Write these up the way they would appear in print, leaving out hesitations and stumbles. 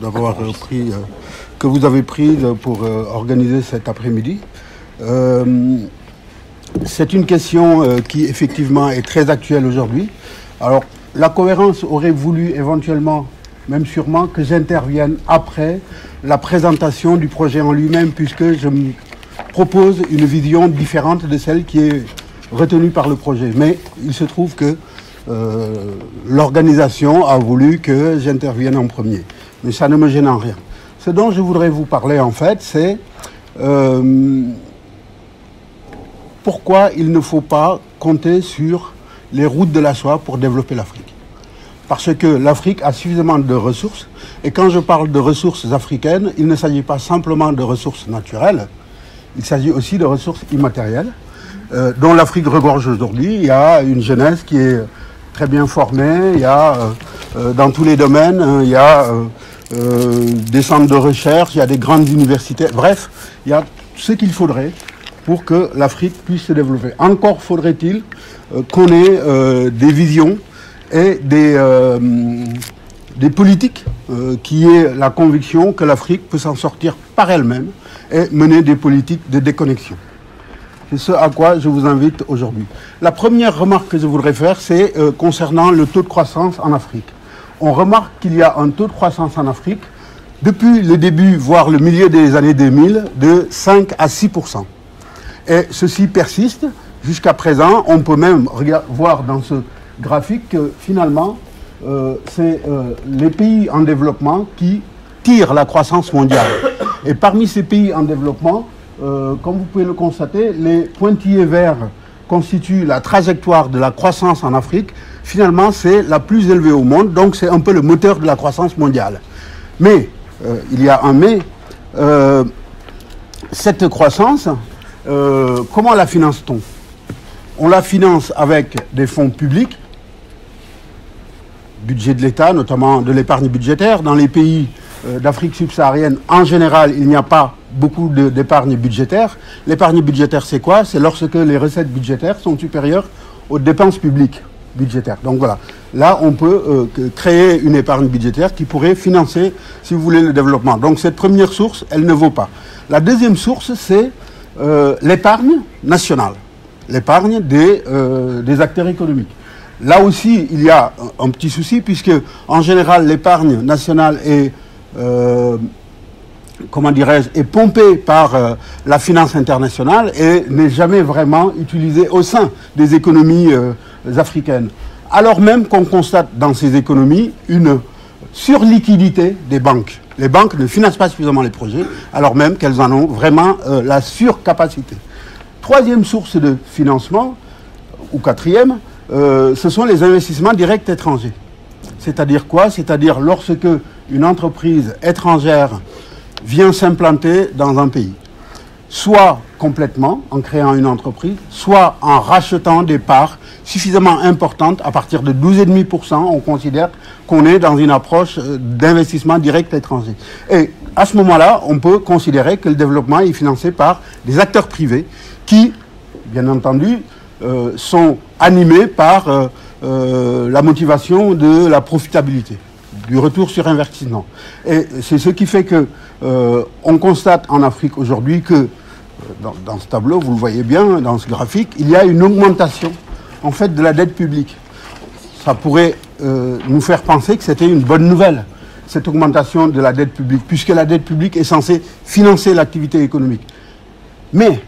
d'avoir pris que vous avez prise pour organiser cet après-midi. C'est une question qui effectivement est très actuelle aujourd'hui. Alors la cohérence aurait voulu éventuellement, même sûrement, que j'intervienne après la présentation du projet en lui-même, puisque je me propose une vision différente de celle qui est retenue par le projet. Mais il se trouve que l'organisation a voulu que j'intervienne en premier. Mais ça ne me gêne en rien. Ce dont je voudrais vous parler, en fait, c'est pourquoi il ne faut pas compter sur les routes de la soie pour développer l'Afrique. Parce que l'Afrique a suffisamment de ressources. Et quand je parle de ressources africaines, il ne s'agit pas simplement de ressources naturelles. Il s'agit aussi de ressources immatérielles, dont l'Afrique regorge aujourd'hui. Il y a une jeunesse qui est très bien formée. Il y a, dans tous les domaines, il y a des centres de recherche, il y a des grandes universités. Bref, il y a ce qu'il faudrait pour que l'Afrique puisse se développer. Encore faudrait-il qu'on ait des visions et des politiques qui aient la conviction que l'Afrique peut s'en sortir par elle-même et mener des politiques de déconnexion. C'est ce à quoi je vous invite aujourd'hui. La première remarque que je voudrais faire, c'est concernant le taux de croissance en Afrique. On remarque qu'il y a un taux de croissance en Afrique depuis le début, voire le milieu des années 2000, de 5 à 6%. Et ceci persiste jusqu'à présent. On peut même voir dans ce graphique que finalement, c'est les pays en développement qui tirent la croissance mondiale. Et parmi ces pays en développement, comme vous pouvez le constater, les pointillés verts constituent la trajectoire de la croissance en Afrique. Finalement, c'est la plus élevée au monde, donc c'est un peu le moteur de la croissance mondiale. Mais, il y a un mais, cette croissance, comment la finance-t-on? On la finance avec des fonds publics, budget de l'État, notamment de l'épargne budgétaire. Dans les pays d'Afrique subsaharienne, en général, il n'y a pas beaucoup d'épargne budgétaire. L'épargne budgétaire, c'est quoi? C'est lorsque les recettes budgétaires sont supérieures aux dépenses publiques budgétaires. Donc voilà, là, on peut créer une épargne budgétaire qui pourrait financer, si vous voulez, le développement. Donc cette première source, elle ne vaut pas. La deuxième source, c'est l'épargne nationale, l'épargne des acteurs économiques. Là aussi, il y a un petit souci, puisque en général, l'épargne nationale est, comment dirais-je, est pompée par la finance internationale et n'est jamais vraiment utilisée au sein des économies africaines. Alors même qu'on constate dans ces économies une surliquidité des banques. Les banques ne financent pas suffisamment les projets, alors même qu'elles en ont vraiment la surcapacité. Troisième source de financement, ou quatrième, ce sont les investissements directs étrangers. C'est-à-dire quoi? C'est-à-dire lorsque une entreprise étrangère vient s'implanter dans un pays, soit complètement en créant une entreprise, soit en rachetant des parts suffisamment importantes. À partir de 12,5%, on considère qu'on est dans une approche d'investissement direct étranger. Et à ce moment-là, on peut considérer que le développement est financé par des acteurs privés qui, bien entendu, sont animés par la motivation de la profitabilité, du retour sur investissement. Et c'est ce qui fait que on constate en Afrique aujourd'hui que, dans ce tableau, vous le voyez bien, dans ce graphique, il y a une augmentation, en fait, de la dette publique. Ça pourrait nous faire penser que c'était une bonne nouvelle, cette augmentation de la dette publique, puisque la dette publique est censée financer l'activité économique. Mais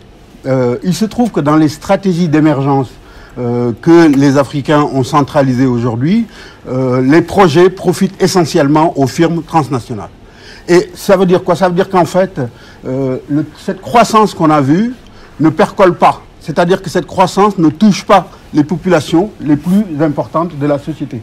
il se trouve que dans les stratégies d'émergence que les Africains ont centralisées aujourd'hui, les projets profitent essentiellement aux firmes transnationales. Et ça veut dire quoi? Ça veut dire qu'en fait, cette croissance qu'on a vue ne percole pas. C'est-à-dire que cette croissance ne touche pas les populations les plus importantes de la société.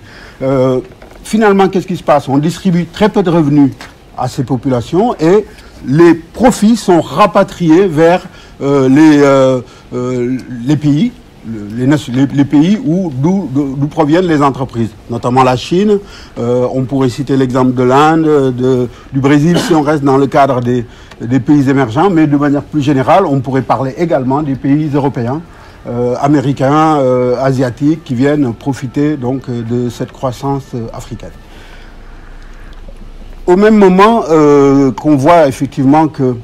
Finalement, qu'est-ce qui se passe? On distribue très peu de revenus à ces populations et les profits sont rapatriés vers les pays, les pays d'où proviennent les entreprises, notamment la Chine. On pourrait citer l'exemple de l'Inde, du Brésil, si on reste dans le cadre des pays émergents, mais de manière plus générale, on pourrait parler également des pays européens, américains, asiatiques, qui viennent profiter donc de cette croissance africaine. au même moment qu'on voit effectivement que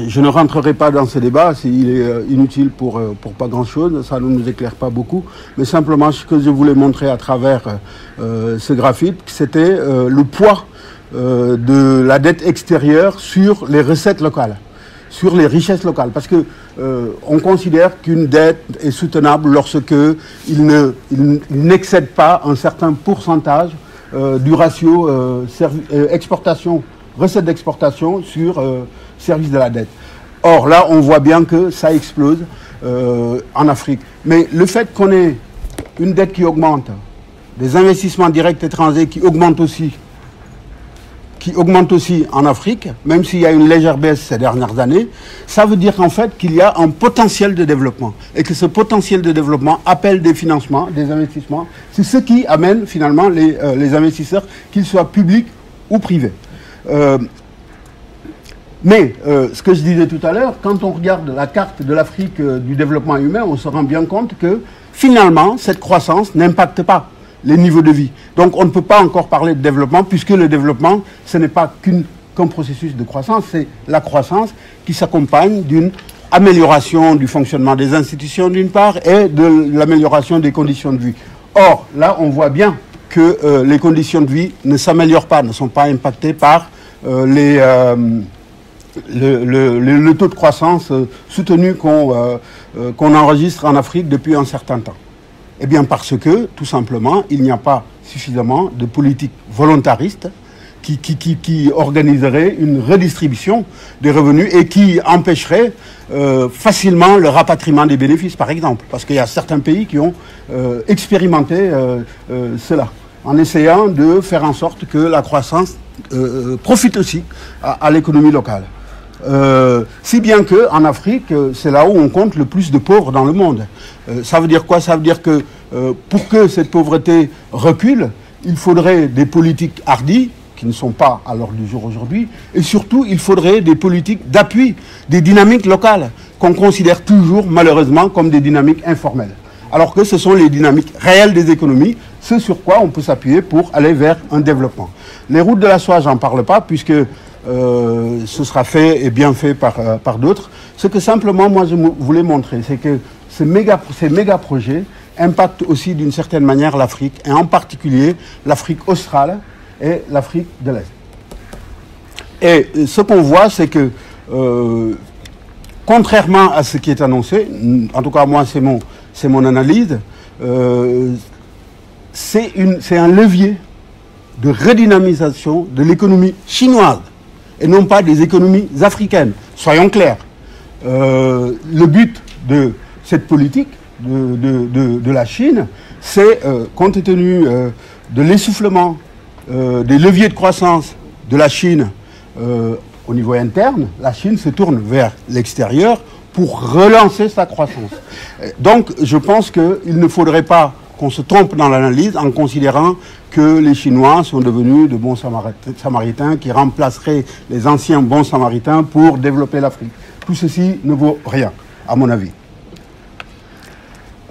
je ne rentrerai pas dans ce débat, il est inutile pour pas grand-chose, ça ne nous éclaire pas beaucoup, mais simplement ce que je voulais montrer à travers ce graphique, c'était le poids de la dette extérieure sur les recettes locales, sur les richesses locales, parce que on considère qu'une dette est soutenable lorsque il n'excède pas un certain pourcentage du ratio exportation, recettes d'exportation sur service de la dette. Or, là, on voit bien que ça explose en Afrique. Mais le fait qu'on ait une dette qui augmente, des investissements directs étrangers qui augmentent aussi en Afrique, même s'il y a une légère baisse ces dernières années, ça veut dire en fait qu'il y a un potentiel de développement et que ce potentiel de développement appelle des financements, des investissements. C'est ce qui amène finalement les investisseurs, qu'ils soient publics ou privés. Mais ce que je disais tout à l'heure, quand on regarde la carte de l'Afrique du développement humain, on se rend bien compte que finalement, cette croissance n'impacte pas les niveaux de vie. Donc on ne peut pas encore parler de développement, puisque le développement, ce n'est pas qu'un processus de croissance, c'est la croissance qui s'accompagne d'une amélioration du fonctionnement des institutions d'une part et de l'amélioration des conditions de vie. Or, là, on voit bien que les conditions de vie ne s'améliorent pas, ne sont pas impactées par le taux de croissance soutenu qu'on enregistre en Afrique depuis un certain temps. Eh bien parce que, tout simplement, il n'y a pas suffisamment de politique volontariste qui organiserait une redistribution des revenus et qui empêcherait facilement le rapatriement des bénéfices, par exemple. Parce qu'il y a certains pays qui ont expérimenté cela, en essayant de faire en sorte que la croissance profite aussi à l'économie locale. Si bien qu'en Afrique, c'est là où on compte le plus de pauvres dans le monde. Ça veut dire quoi? Ça veut dire que pour que cette pauvreté recule, il faudrait des politiques hardies, qui ne sont pas à l'ordre du jour aujourd'hui, et surtout, il faudrait des politiques d'appui, des dynamiques locales, qu'on considère toujours, malheureusement, comme des dynamiques informelles. Alors que ce sont les dynamiques réelles des économies, ce sur quoi on peut s'appuyer pour aller vers un développement. Les routes de la soie, j'en parle pas, puisque ce sera fait et bien fait par d'autres. Ce que simplement moi je voulais montrer, c'est que ces méga projets impactent aussi d'une certaine manière l'Afrique, et en particulier l'Afrique australe et l'Afrique de l'Est. Et ce qu'on voit, c'est que contrairement à ce qui est annoncé, en tout cas moi c'est mon analyse, c'est un levier de redynamisation de l'économie chinoise et non pas des économies africaines. Soyons clairs. Le but de cette politique de la Chine, c'est, compte tenu de l'essoufflement des leviers de croissance de la Chine au niveau interne, la Chine se tourne vers l'extérieur pour relancer sa croissance. Donc, je pense qu'il ne faudrait pas qu'on se trompe dans l'analyse en considérant que les Chinois sont devenus de bons samaritains qui remplaceraient les anciens bons samaritains pour développer l'Afrique. Tout ceci ne vaut rien, à mon avis.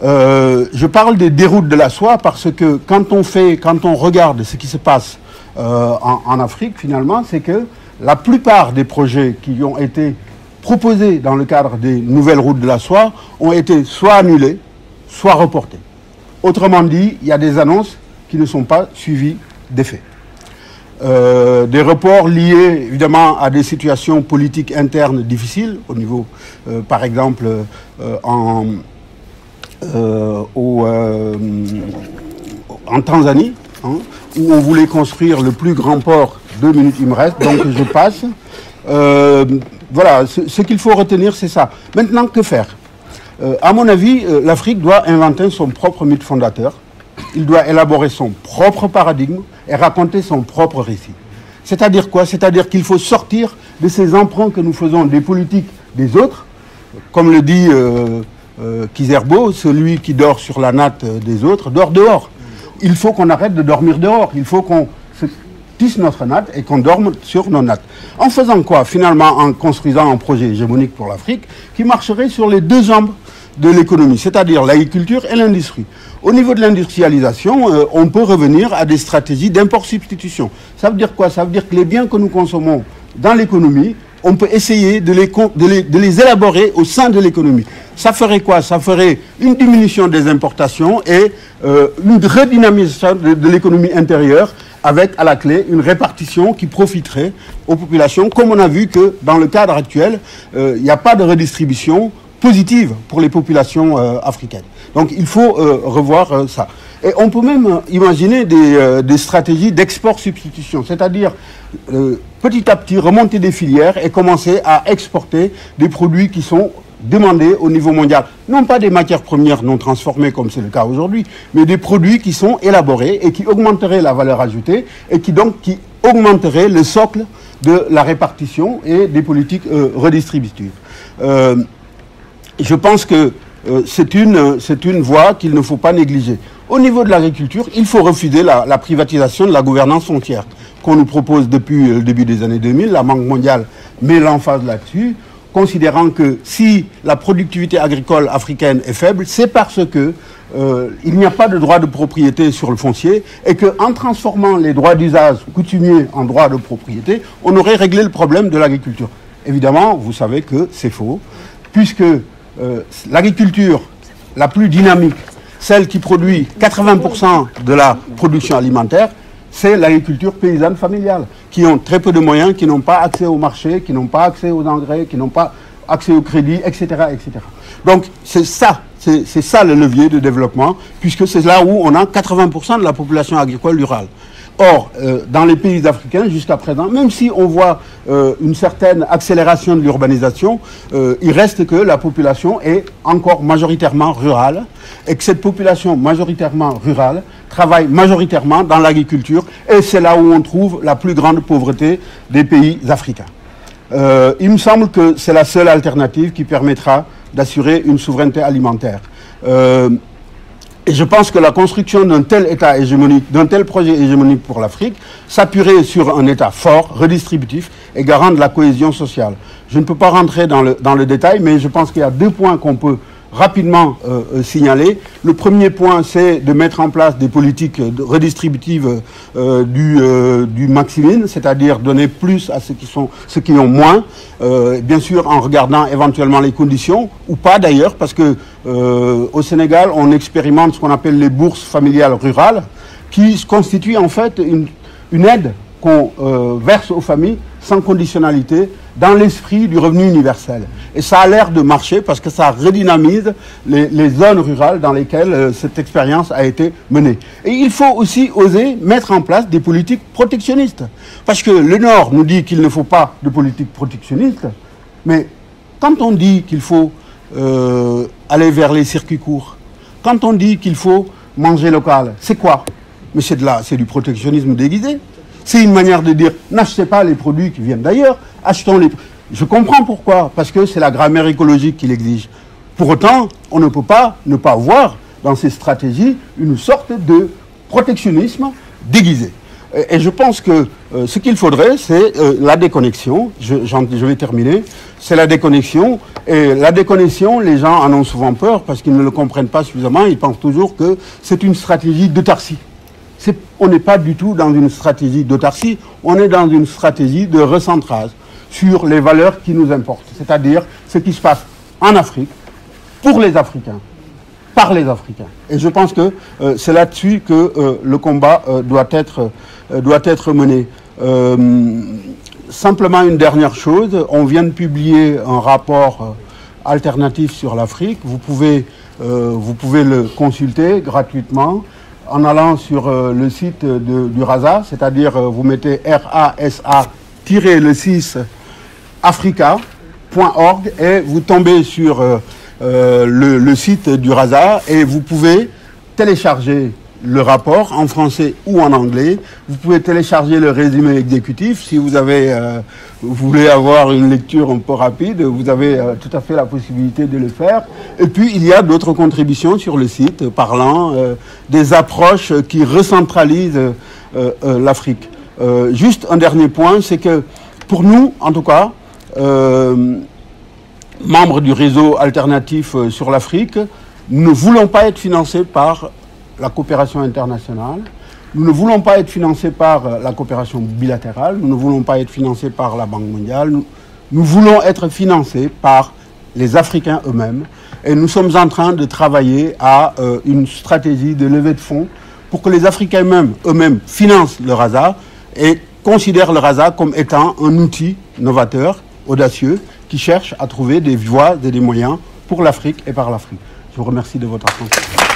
Je parle des déroutes de la soie parce que quand on regarde ce qui se passe en Afrique, finalement, c'est que la plupart des projets qui ont été proposés dans le cadre des nouvelles routes de la soie ont été soit annulés, soit reportés. Autrement dit, il y a des annonces qui ne sont pas suivies d'effet. Des reports liés évidemment à des situations politiques internes difficiles, au niveau, par exemple, en Tanzanie, hein, où on voulait construire le plus grand port. 2 minutes il me reste, donc je passe. Voilà, ce qu'il faut retenir, c'est ça. Maintenant, que faire? À mon avis, l'Afrique doit inventer son propre mythe fondateur. Il doit élaborer son propre paradigme et raconter son propre récit. C'est-à-dire quoi? C'est-à-dire qu'il faut sortir de ces emprunts que nous faisons des politiques des autres. Comme le dit Kizerbo, celui qui dort sur la natte des autres dort dehors. Il faut qu'on arrête de dormir dehors. Il faut qu'on se tisse notre natte et qu'on dorme sur nos nattes. En faisant quoi? Finalement, en construisant un projet hégémonique pour l'Afrique qui marcherait sur les deux jambes de l'économie, c'est-à-dire l'agriculture et l'industrie. Au niveau de l'industrialisation, on peut revenir à des stratégies d'import-substitution. Ça veut dire quoi? Ça veut dire que les biens que nous consommons dans l'économie, on peut essayer de les élaborer au sein de l'économie. Ça ferait quoi? Ça ferait une diminution des importations et une redynamisation de l'économie intérieure avec à la clé une répartition qui profiterait aux populations, comme on a vu que dans le cadre actuel, il n'y a pas de redistribution positive pour les populations africaines. Donc il faut revoir ça. Et on peut même imaginer des stratégies d'export-substitution, c'est-à-dire petit à petit remonter des filières et commencer à exporter des produits qui sont demandés au niveau mondial. Non pas des matières premières non transformées comme c'est le cas aujourd'hui, mais des produits qui sont élaborés et qui augmenteraient la valeur ajoutée et qui augmenteraient le socle de la répartition et des politiques redistributives. Je pense que c'est une voie qu'il ne faut pas négliger. Au niveau de l'agriculture, il faut refuser la privatisation de la gouvernance foncière qu'on nous propose depuis le début des années 2000. La Banque mondiale met l'emphase là-dessus, considérant que si la productivité agricole africaine est faible, c'est parce que il n'y a pas de droit de propriété sur le foncier et qu'en transformant les droits d'usage coutumiers en droits de propriété, on aurait réglé le problème de l'agriculture. Évidemment, vous savez que c'est faux, puisque l'agriculture la plus dynamique, celle qui produit 80% de la production alimentaire, c'est l'agriculture paysanne familiale, qui ont très peu de moyens, qui n'ont pas accès au marché, qui n'ont pas accès aux engrais, qui n'ont pas accès au crédit, etc., etc. Donc c'est ça le levier de développement, puisque c'est là où on a 80% de la population agricole rurale. Or, dans les pays africains, jusqu'à présent, même si on voit une certaine accélération de l'urbanisation, il reste que la population est encore majoritairement rurale et que cette population majoritairement rurale travaille majoritairement dans l'agriculture et c'est là où on trouve la plus grande pauvreté des pays africains. Il me semble que c'est la seule alternative qui permettra d'assurer une souveraineté alimentaire. Et je pense que la construction d'un tel État hégémonique, d'un tel projet hégémonique pour l'Afrique, s'appuierait sur un État fort, redistributif et garant de la cohésion sociale. Je ne peux pas rentrer dans le détail, mais je pense qu'il y a deux points qu'on peut rapidement signaler. Le premier point, c'est de mettre en place des politiques redistributives du maximum, c'est-à-dire donner plus à ceux qui ont moins, bien sûr en regardant éventuellement les conditions, ou pas d'ailleurs, parce que au Sénégal, on expérimente ce qu'on appelle les bourses familiales rurales, qui constituent en fait une aide qu'on verse aux familles sans conditionnalité, dans l'esprit du revenu universel. Et ça a l'air de marcher parce que ça redynamise les zones rurales dans lesquelles cette expérience a été menée. Et il faut aussi oser mettre en place des politiques protectionnistes. Parce que le Nord nous dit qu'il ne faut pas de politique protectionniste, mais quand on dit qu'il faut aller vers les circuits courts, quand on dit qu'il faut manger local, c'est quoi? Mais c'est du protectionnisme déguisé. C'est une manière de dire, n'achetez pas les produits qui viennent d'ailleurs, achetons les... Je comprends pourquoi, parce que c'est la grammaire écologique qui l'exige. Pour autant, on ne peut pas ne pas voir dans ces stratégies une sorte de protectionnisme déguisé. Et je pense que ce qu'il faudrait, c'est la déconnexion. Je vais terminer. C'est la déconnexion. Et la déconnexion, les gens en ont souvent peur parce qu'ils ne le comprennent pas suffisamment. Ils pensent toujours que c'est une stratégie d'autarcie. On n'est pas du tout dans une stratégie d'autarcie, on est dans une stratégie de recentrage sur les valeurs qui nous importent, c'est-à-dire ce qui se passe en Afrique, pour les Africains, par les Africains. Et je pense que c'est là-dessus que le combat doit être mené. Simplement une dernière chose, on vient de publier un rapport alternatif sur l'Afrique, vous pouvez le consulter gratuitement, en allant sur le site du RASA, c'est-à-dire vous mettez RASA-le6 africa.org et vous tombez sur le site du RASA et vous pouvez télécharger le rapport en français ou en anglais. Vous pouvez télécharger le résumé exécutif. Si vous voulez avoir une lecture un peu rapide, vous avez tout à fait la possibilité de le faire. Et puis, il y a d'autres contributions sur le site parlant des approches qui recentralisent l'Afrique. Juste un dernier point, c'est que pour nous, en tout cas, membres du réseau alternatif sur l'Afrique, nous ne voulons pas être financés par la coopération internationale, nous ne voulons pas être financés par la coopération bilatérale, nous ne voulons pas être financés par la Banque mondiale, nous voulons être financés par les Africains eux-mêmes. Et nous sommes en train de travailler à une stratégie de levée de fonds pour que les Africains eux-mêmes financent le RASA et considèrent le RASA comme étant un outil novateur, audacieux, qui cherche à trouver des voies et des moyens pour l'Afrique et par l'Afrique. Je vous remercie de votre attention.